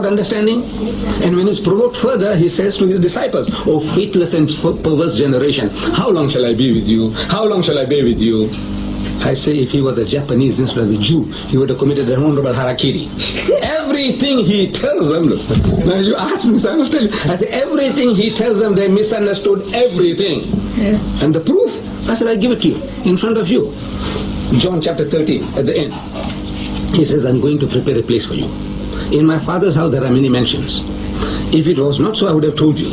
understanding. And when he's provoked further, he says to his disciples, "O faithless and perverse generation, how long shall I be with you? How long shall I bear with you?" I say, if he was a Japanese instead of a Jew, he would have committed an honorable harakiri. Everything he tells them, look, now you ask me, so I must tell you, I say, everything he tells them, they misunderstood everything. Yeah. And the proof, I said, I give it to you, in front of you. John chapter 13, at the end. He says, I'm going to prepare a place for you. In my Father's house there are many mansions. If it was not so, I would have told you.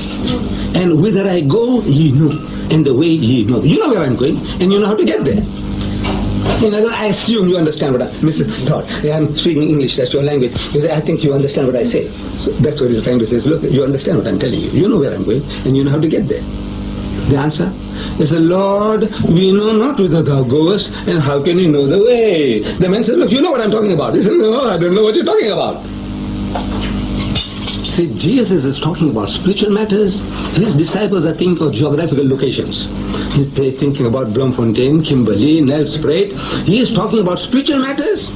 And whither I go, ye know, and the way ye know. You know where I'm going, and you know how to get there. I assume you understand what Mr. Todd, I'm speaking English, that's your language. You say, I think you understand what I say. So that's what he's trying to say. Look, you understand what I'm telling you. You know where I'm going, and you know how to get there. The answer is, Lord, we know not whither thou goest, and how can we know the way? The man said, look, you know what I'm talking about. He said, no, I don't know what you're talking about. See, Jesus is talking about spiritual matters. His disciples are thinking of geographical locations. They're thinking about Bloemfontein, Kimberley, Nelspruit. He is talking about spiritual matters.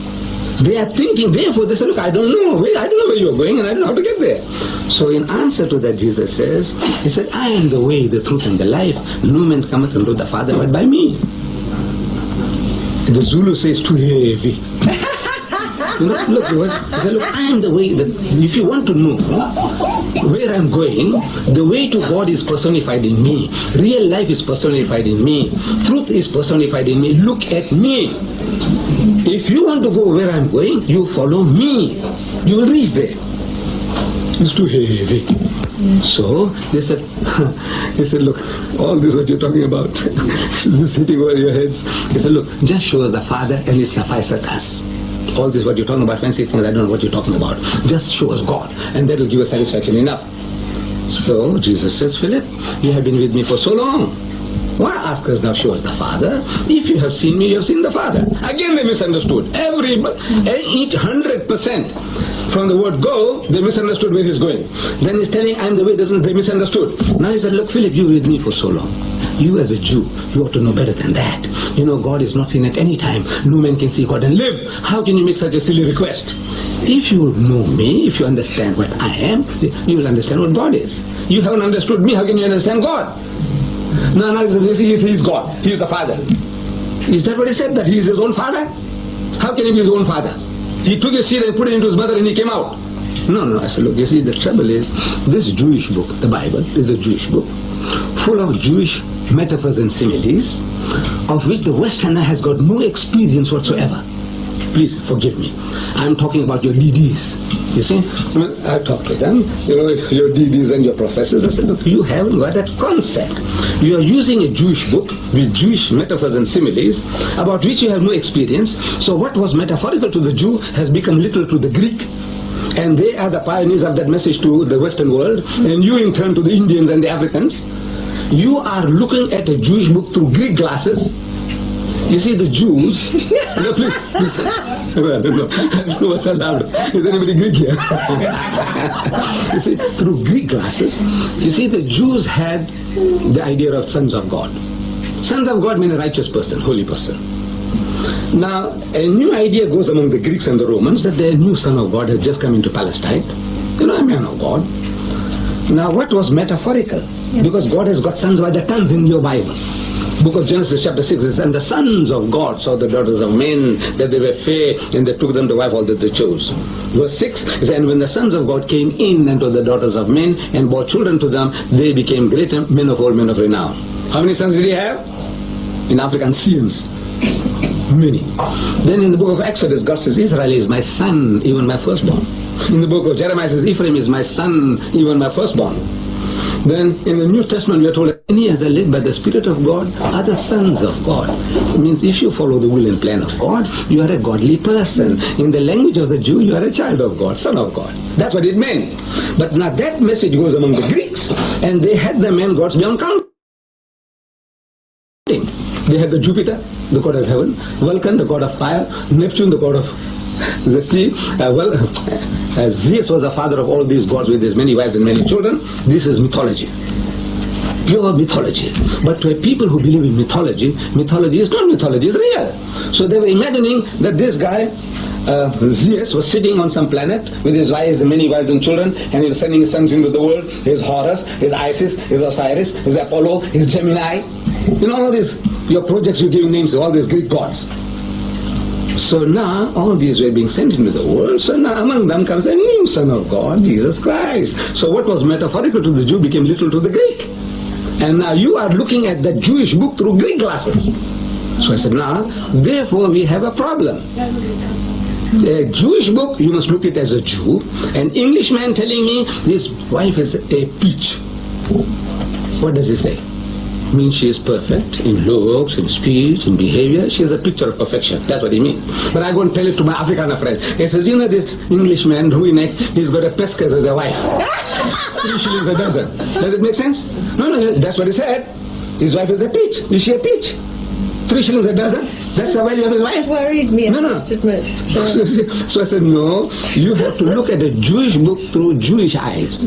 They are thinking, therefore they say, look, I don't know where you're going, and I don't know how to get there. So in answer to that, Jesus says, he said, I am the way, the truth, and the life. No man cometh unto the Father but by me. The Zulu says, too heavy. You know, look, he said, look, I am the way. If you want to know where I'm going, the way to God is personified in me. Real life is personified in me. Truth is personified in me. Look at me. If you want to go where I'm going, you follow me. You will reach there. It's too heavy. So they said, look, all this what you're talking about is sitting over your heads. He said, look, just show us the Father and it suffices us. All this what you're talking about, fancy things, I don't know what you're talking about. Just show us God, and that will give us satisfaction enough. So Jesus says, Philip, you have been with me for so long. Why ask us now, show us the Father? If you have seen me, you have seen the Father. Again they misunderstood. Each 100% from the word go, they misunderstood where he's going. Then he's telling, I'm the way, they misunderstood. Now he said, look, Philip, you were with me for so long. You as a Jew, you ought to know better than that. You know, God is not seen at any time. No man can see God and live. How can you make such a silly request? If you know me, if you understand what I am, you will understand what God is. You haven't understood me, how can you understand God? No, he says, he's God. He's the Father. Is that what he said? That he is his own Father? How can he be his own Father? He took his seed and put it into his mother and he came out. No, I said, look, you see, the trouble is, this Jewish book, the Bible, is a Jewish book, full of Jewish metaphors and similes, of which the Westerner has got no experience whatsoever. Please forgive me. I'm talking about your DDs. You see, I've talked to them, your DDs and your professors. I said, look, you haven't got a concept. You are using a Jewish book with Jewish metaphors and similes about which you have no experience. So what was metaphorical to the Jew has become literal to the Greek. And they are the pioneers of that message to the Western world. And you in turn to the Indians and the Africans. You are looking at a Jewish book through Greek glasses. You see, the Jews, no, please. I don't know what's allowed. Is anybody Greek here? You see, through Greek glasses, you see, the Jews had the idea of sons of God. Sons of God mean a righteous person, holy person. Now, a new idea goes among the Greeks and the Romans that their new son of God has just come into Palestine. You know, a man of God. Now, what was metaphorical? Yeah. Because God has got sons by the tons in your Bible. Book of Genesis chapter 6 says, and the sons of God saw the daughters of men, that they were fair, and they took them to wife all that they chose. Verse 6 is, and when the sons of God came in unto the daughters of men, and bore children to them, they became great men of old, men of renown. How many sons did he have? In African scenes. Many. Then in the book of Exodus, God says, Israel is my son, even my firstborn. In the book of Jeremiah says, Ephraim is my son, even my firstborn. Then in the New Testament we are told, any as are led by the Spirit of God are the sons of God. It means if you follow the will and plan of God, you are a godly person. In the language of the Jew, you are a child of God, son of God. That's what it meant. But now that message goes among the Greeks, and they had the man gods beyond counting. They had the Jupiter, the god of heaven, Vulcan, the god of fire, Neptune, the god of the sea. Zeus was the father of all these gods with his many wives and many children. This is mythology. Pure mythology. But to a people who believe in mythology, mythology is not mythology, it's real. So they were imagining that this guy Zeus was sitting on some planet with his wives, many wives and children, and he was sending his sons into the world. His Horus, his Isis, his Osiris, his Apollo, his Gemini. You know all these, your projects you give names to all these Greek gods. So now all these were being sent into the world. So now among them comes a new Son of God, Jesus Christ. So what was metaphorical to the Jew became literal to the Greek. And now you are looking at the Jewish book through Greek glasses. So I said, now, therefore we have a problem. The Jewish book, you must look at it as a Jew. An Englishman telling me his wife is a peach. What does he say? Means she is perfect in looks, in speech, in behavior. She is a picture of perfection. That's what he means. But I go and tell it to my Afrikaner friend. He says, you know this Englishman, Ruinek, he's got a Pescas as a wife. 3 shillings a dozen. Does it make sense? No, that's what he said. His wife is a peach. Is she a peach? 3 shillings a dozen? That's the value of his wife? It worried me, I must admit. So I said, no, you have to look at the Jewish book through Jewish eyes.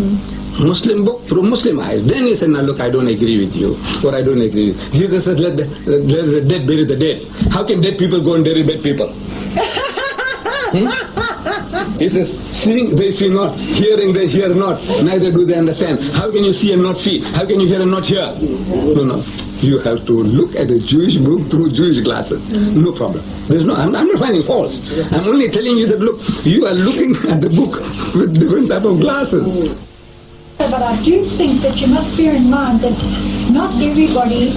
Muslim book through Muslim eyes. Then he said, now look, I don't agree with you, or I don't agree with you. Jesus said, let the dead bury the dead. How can dead people go and bury dead people? He says, seeing they see not, hearing they hear not, neither do they understand. How can you see and not see? How can you hear and not hear? No. You have to look at the Jewish book through Jewish glasses. No problem. I'm not finding faults. I'm only telling you that, look, you are looking at the book with different type of glasses. But I do think that you must bear in mind that not everybody